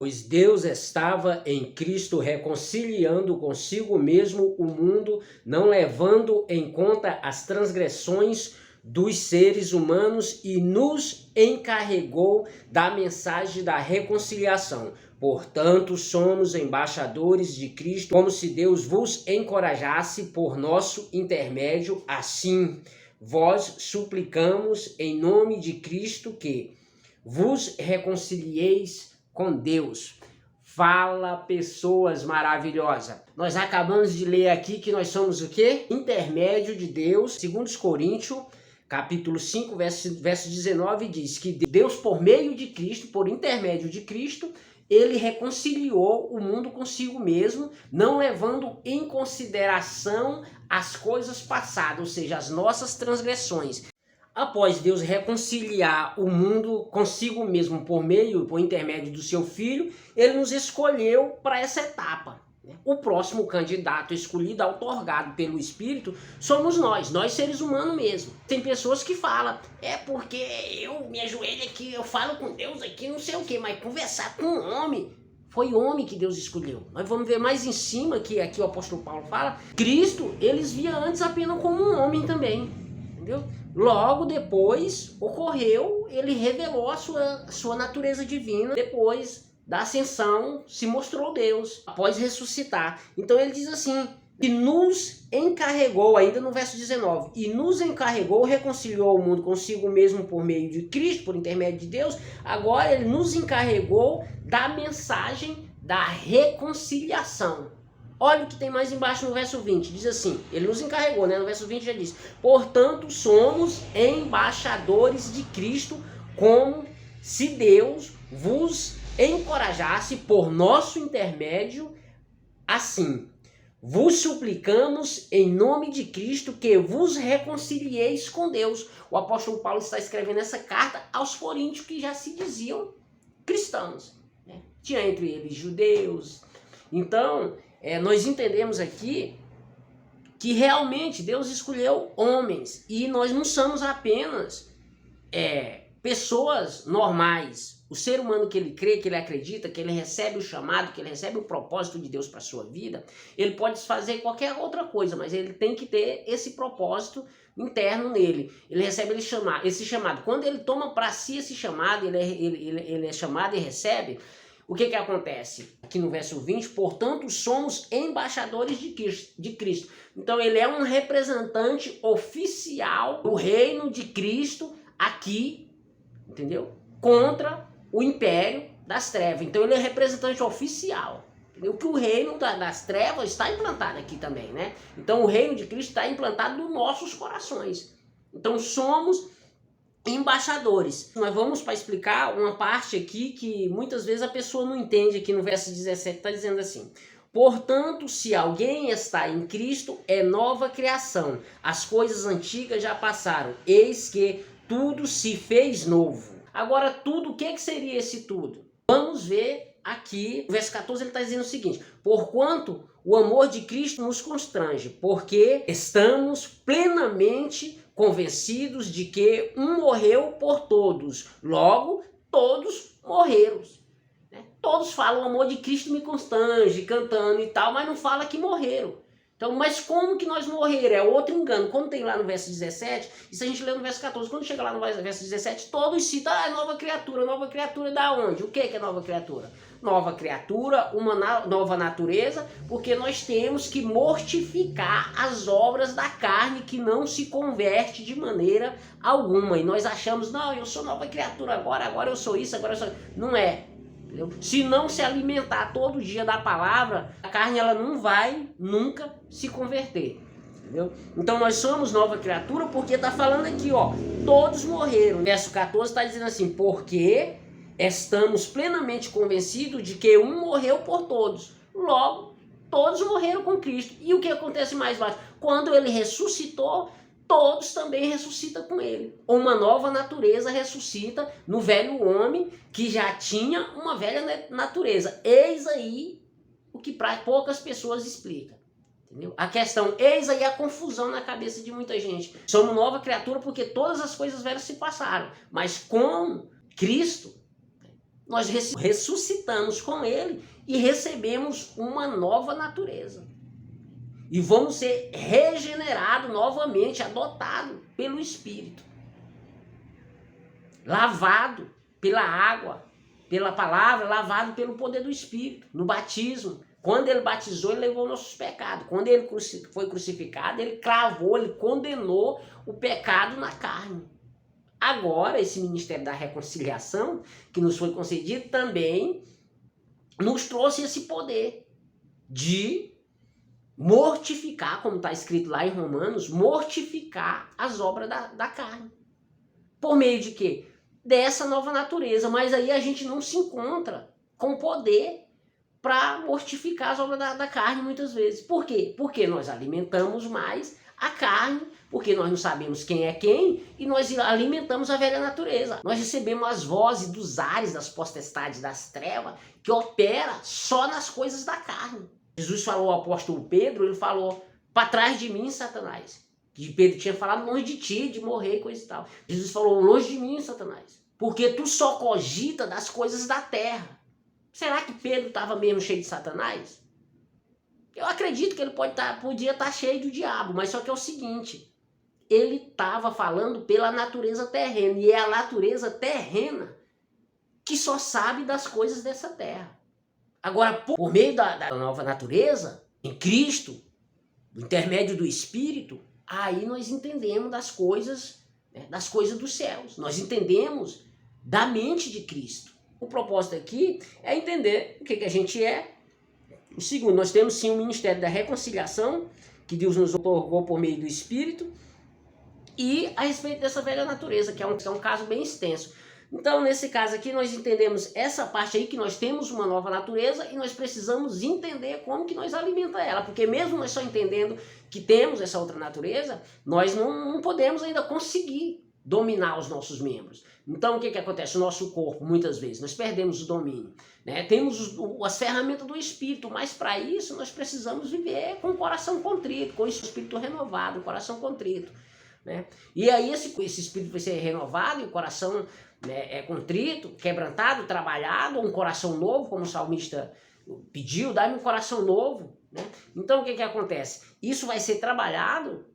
Pois Deus estava em Cristo reconciliando consigo mesmo o mundo, não levando em conta as transgressões dos seres humanos e nos encarregou da mensagem da reconciliação. Portanto, somos embaixadores de Cristo, como se Deus vos encorajasse por nosso intermédio. Assim, vós suplicamos em nome de Cristo que vos reconcilieis com Deus. Fala, pessoas maravilhosas. Nós acabamos de ler aqui que nós somos o quê? Intermédio de Deus. 2 Coríntios, capítulo 5, verso 19, diz que Deus, por meio de Cristo, por intermédio de Cristo, ele reconciliou o mundo consigo mesmo, não levando em consideração as coisas passadas, ou seja, as nossas transgressões. Após Deus reconciliar o mundo consigo mesmo por intermédio do seu Filho, ele nos escolheu para essa etapa. O próximo candidato escolhido, outorgado pelo Espírito, somos nós seres humanos mesmo. Tem pessoas que falam, é porque eu me ajoelho aqui, eu falo com Deus aqui, não sei o que, mas conversar com um homem, foi homem que Deus escolheu. Nós vamos ver mais em cima que aqui o apóstolo Paulo fala, Cristo, eles via antes apenas como um homem também, entendeu? Logo depois ocorreu, ele revelou a sua natureza divina, depois da ascensão se mostrou Deus, após ressuscitar. Então ele diz assim, e nos encarregou, ainda no verso 19, e nos encarregou, reconciliou o mundo consigo mesmo por meio de Cristo, por intermédio de Deus, agora ele nos encarregou da mensagem da reconciliação. Olha o que tem mais embaixo no verso 20, diz assim, ele nos encarregou, né? No verso 20 já diz, portanto somos embaixadores de Cristo, como se Deus vos encorajasse por nosso intermédio, assim, vos suplicamos em nome de Cristo que vos reconcilieis com Deus. O apóstolo Paulo está escrevendo essa carta aos coríntios que já se diziam cristãos, né? Tinha entre eles judeus. Então, nós entendemos aqui que realmente Deus escolheu homens e nós não somos apenas pessoas normais. O ser humano que ele crê, que ele acredita, que ele recebe o chamado, que ele recebe o propósito de Deus para a sua vida, ele pode fazer qualquer outra coisa, mas ele tem que ter esse propósito interno nele. Ele recebe esse chamado. Quando ele toma para si esse chamado, ele é chamado e recebe, o que acontece? Aqui no verso 20, portanto, somos embaixadores de Cristo. Então, ele é um representante oficial do reino de Cristo aqui, entendeu? Contra o império das trevas. Então, ele é representante oficial. Entendeu? Que o reino das trevas está implantado aqui também, né? Então, o reino de Cristo está implantado nos nossos corações. Então, somos embaixadores. Nós vamos para explicar uma parte aqui que muitas vezes a pessoa não entende. Aqui no verso 17 está dizendo assim, portanto, se alguém está em Cristo, é nova criação. As coisas antigas já passaram, eis que tudo se fez novo. Agora, tudo, o que seria esse tudo? Vamos ver aqui, no verso 14 ele está dizendo o seguinte, porquanto o amor de Cristo nos constrange, porque estamos plenamente convencidos de que um morreu por todos, logo todos morreram. Né? Todos falam o amor de Cristo me constrange, cantando e tal, mas não fala que morreram. Então, mas como que nós morreram? É outro engano. Quando tem lá no verso 17, isso a gente lê no verso 14, quando chega lá no verso 17, todos citam, nova criatura da onde? O que é nova criatura? Nova criatura, uma nova natureza, porque nós temos que mortificar as obras da carne que não se converte de maneira alguma. E nós achamos, não, eu sou nova criatura agora eu sou isso, agora eu sou... Não é. Entendeu? Se não se alimentar todo dia da palavra, a carne ela não vai nunca se converter. Entendeu? Então nós somos nova criatura porque está falando aqui, ó, todos morreram. Verso 14 está dizendo assim, porque estamos plenamente convencidos de que um morreu por todos. Logo, todos morreram com Cristo. E o que acontece mais baixo? Quando ele ressuscitou, todos também ressuscitam com ele. Uma nova natureza ressuscita no velho homem que já tinha uma velha natureza. Eis aí o que para poucas pessoas explica. Entendeu? A questão, eis aí a confusão na cabeça de muita gente. Somos nova criatura porque todas as coisas velhas se passaram. Mas com Cristo, nós ressuscitamos com ele e recebemos uma nova natureza. E vamos ser regenerados novamente, adotados pelo Espírito. Lavado pela água, pela palavra, lavado pelo poder do Espírito, no batismo. Quando ele batizou, ele levou nossos pecados. Quando ele foi crucificado, ele cravou, ele condenou o pecado na carne. Agora, esse ministério da reconciliação, que nos foi concedido, também nos trouxe esse poder de mortificar, como está escrito lá em Romanos, mortificar as obras da carne. Por meio de quê? Dessa nova natureza. Mas aí a gente não se encontra com poder para mortificar as obras da carne muitas vezes. Por quê? Porque nós alimentamos mais a carne, porque nós não sabemos quem é quem, e nós alimentamos a velha natureza. Nós recebemos as vozes dos ares, das potestades das trevas, que opera só nas coisas da carne. Jesus falou ao apóstolo Pedro, ele falou, para trás de mim, Satanás. Que Pedro tinha falado longe de ti, de morrer e coisa e tal. Jesus falou, longe de mim, Satanás, porque tu só cogita das coisas da terra. Será que Pedro estava mesmo cheio de Satanás? Eu acredito que ele podia estar cheio do diabo, mas só que é o seguinte, ele estava falando pela natureza terrena, e é a natureza terrena que só sabe das coisas dessa terra. Agora, por meio da nova natureza, em Cristo, no intermédio do Espírito, aí nós entendemos das coisas, né, das coisas dos céus. Nós entendemos da mente de Cristo. O propósito aqui é entender o que a gente é. O segundo, nós temos sim o ministério da reconciliação, que Deus nos otorgou por meio do Espírito, e a respeito dessa velha natureza, que é um caso bem extenso. Então, nesse caso aqui, nós entendemos essa parte aí, que nós temos uma nova natureza, e nós precisamos entender como que nós alimentamos ela, porque mesmo nós só entendendo que temos essa outra natureza, nós não podemos ainda conseguir dominar os nossos membros. Então, o que acontece? O nosso corpo, muitas vezes, nós perdemos o domínio, né? Temos as ferramentas do Espírito, mas para isso nós precisamos viver com o coração contrito, com esse Espírito renovado, o coração contrito, né? E aí esse Espírito vai ser renovado e o coração, né, é contrito, quebrantado, trabalhado, um coração novo, como o salmista pediu, dá-me um coração novo, né? Então, o que acontece? Isso vai ser trabalhado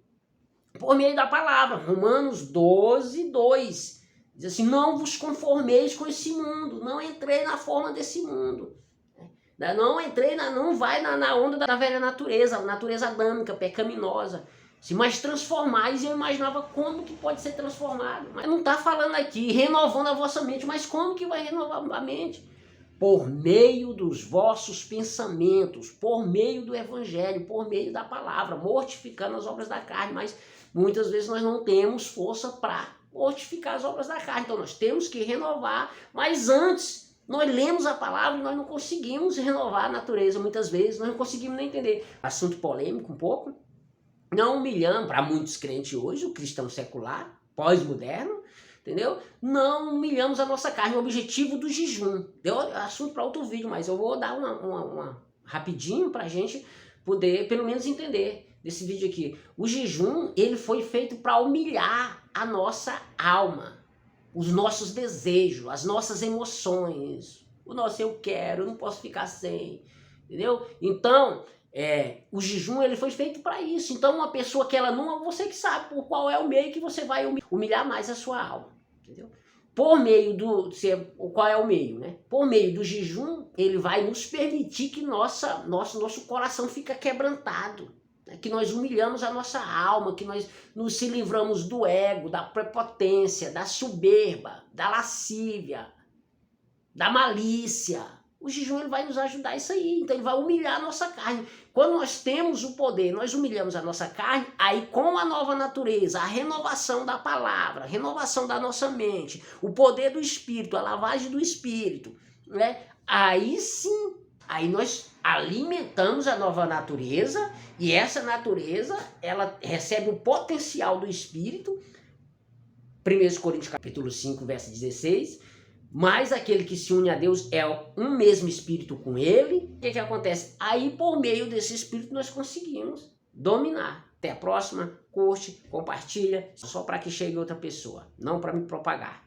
por meio da palavra. Romanos 12, 2. Diz assim, não vos conformeis com esse mundo, não entrei na forma desse mundo. Não vai na onda da velha natureza, a natureza adâmica, pecaminosa. Mas transformais, e eu imaginava como que pode ser transformado. Mas não está falando aqui, renovando a vossa mente, mas como que vai renovar a mente? Por meio dos vossos pensamentos, por meio do evangelho, por meio da palavra, mortificando as obras da carne, mas muitas vezes nós não temos força para mortificar as obras da carne. Então nós temos que renovar, mas antes nós lemos a palavra e nós não conseguimos renovar a natureza muitas vezes, nós não conseguimos nem entender. Assunto polêmico um pouco, não humilhamos, para muitos crentes hoje, o cristão secular, pós-moderno, entendeu? Não humilhamos a nossa carne, o objetivo do jejum. Deu assunto para outro vídeo, mas eu vou dar uma rapidinho para a gente poder pelo menos entender desse vídeo aqui. O jejum, ele foi feito para humilhar a nossa alma, os nossos desejos, as nossas emoções, o nosso eu quero, eu não posso ficar sem, entendeu? Então, o jejum, ele foi feito para isso. Então, uma pessoa que ela não, você que sabe por qual é o meio que você vai humilhar mais a sua alma, entendeu? Por meio qual é o meio, né? Por meio do jejum, ele vai nos permitir que nosso coração fica quebrantado, né? Que nós humilhamos a nossa alma, que nós nos se livramos do ego, da prepotência, da soberba, da lascívia, da malícia. O jejum, ele vai nos ajudar isso aí, então ele vai humilhar a nossa carne. Quando nós temos o poder, nós humilhamos a nossa carne, aí com a nova natureza, a renovação da palavra, a renovação da nossa mente, o poder do Espírito, a lavagem do Espírito, né? Aí sim, aí nós alimentamos a nova natureza, e essa natureza, ela recebe o potencial do Espírito. 1 Coríntios capítulo 5, verso 16, mas aquele que se une a Deus é um mesmo Espírito com Ele. O que acontece? Aí, por meio desse Espírito, nós conseguimos dominar. Até a próxima, curte, compartilha, só para que chegue outra pessoa, não para me propagar.